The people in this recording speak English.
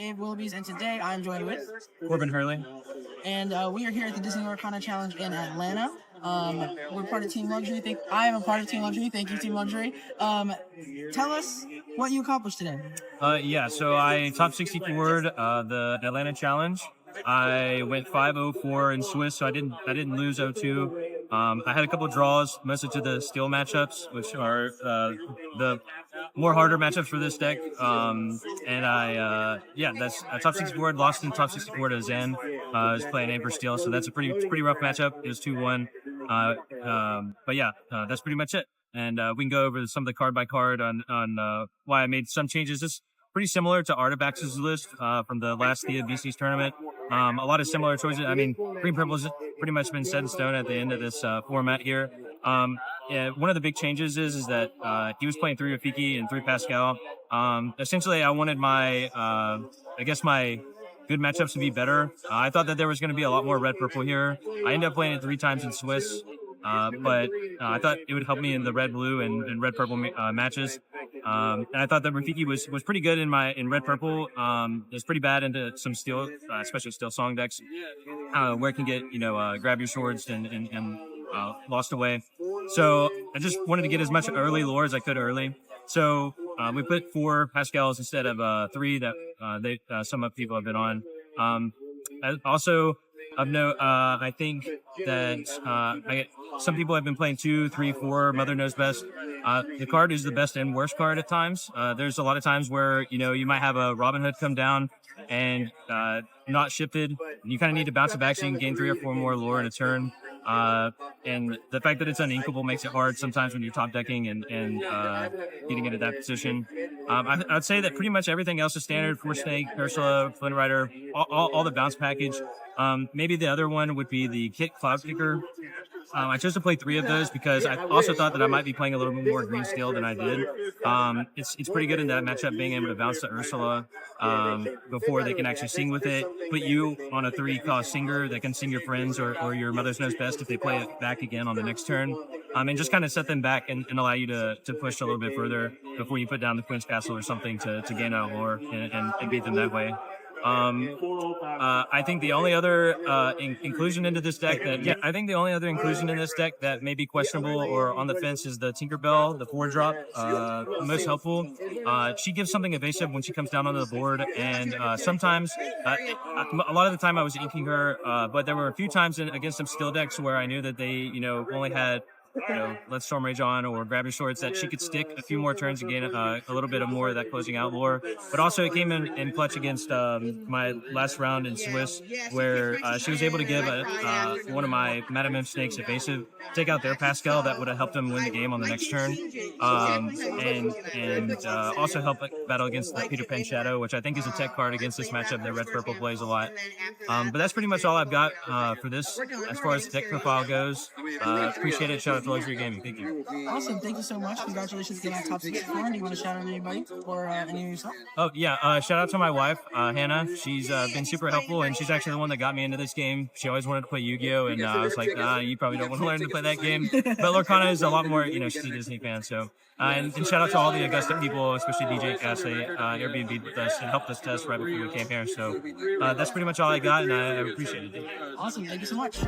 Dave Willoughby's, and today I'm joined with Corbin, Hurley. And we are here at the Disney Lorcana Challenge in Atlanta. We're part of Team Luxury. I am a part of Team Luxury. Thank you, Team Luxury. Tell us what you accomplished today. So I top 64'd the Atlanta Challenge. I went 5-0-4 in Swiss, so I didn't lose 0-2. I had a couple draws, mostly to the steel matchups, which are the more harder matchups for this deck. And I top 64, lost in top 64 to Zen. I was playing Amber Steel, so that's a pretty rough matchup. It was 2-1. That's pretty much it. And we can go over some of the card by card on why I made some changes. It's pretty similar to Artifacts' list from the last VC's tournament. A lot of similar choices. I mean, green purple has pretty much been set in stone at the end of this format here. One of the big changes is that he was playing 3 Rafiki and 3 Pascal. Essentially, I wanted my good matchups to be better. I thought that there was going to be a lot more red purple here. I ended up playing it 3 times in Swiss. But I thought it would help me in the red blue and red purple matches. And I thought that Rafiki was pretty good in red purple. It was pretty bad into some steel, especially steel song decks, where it can get grab your swords and lost away. So I just wanted to get as much early lore as I could early. So we put 4 Pascals instead of 3 that some people have been on. Of note, I think that some people have been playing 2, 3, 4. Mother Knows Best. The card is the best and worst card at times. There's a lot of times where you might have a Robin Hood come down and not shifted. You kind of need to bounce it back so you can gain 3 or 4 more lore in a turn. And the fact that it's uninkable makes it hard sometimes when you're top decking and getting into that position. I'd say that pretty much everything else is standard for Snake, Ursula, Flynn Rider, all the bounce package. Maybe the other one would be the Kit Cloud Kicker. I chose to play 3 of those because I also thought that I might be playing a little bit more green steel than I did. It's pretty good in that matchup, being able to bounce to Ursula before they can actually sing with it. Put you on a 3-cost singer that can sing your friends or your Mother's Knows Best if they play it back again on the next turn. And just kind of set them back and allow you to push a little bit further before you put down the Queen's Castle or something to gain out lore and beat them that way. I think the only other inclusion into this deck that may be questionable or on the fence is the Tinkerbell, the 4-drop, most helpful. She gives something evasive when she comes down onto the board, and sometimes, a lot of the time I was inking her, but there were a few times against some steel decks where I knew that they, only had let Storm Rage on or Grab Your Swords, that she could stick a few more turns and gain a little bit of more of that closing out lore. But also it came in clutch against my last round in Swiss, where she was able to give one of my Madame M Snakes evasive, take out their Pascal that would have helped them win the game on the next turn, and also help battle against the Peter Pan Shadow, which I think is a tech card against this matchup that red purple plays a lot. But that's pretty much all I've got for this as far as deck profile goes. Appreciate it. Shout out to Luxury Gaming. Thank you. Awesome. Thank you so much. Congratulations again on top 64. Do you want to shout out anybody or any of yourself? Oh, yeah. Shout out to my wife, Hannah. She's been super helpful, and she's actually the one that got me into this game. She always wanted to play Yu-Gi-Oh! And I was like, you probably don't want to learn to play that game. But Lorcana is a lot more, she's a Disney fan. So, and shout out to all the Augusta people, especially DJ Cass, Airbnb with us and helped us test right before we came here. So that's pretty much all I got, and I appreciate it. Awesome. Thank you so much.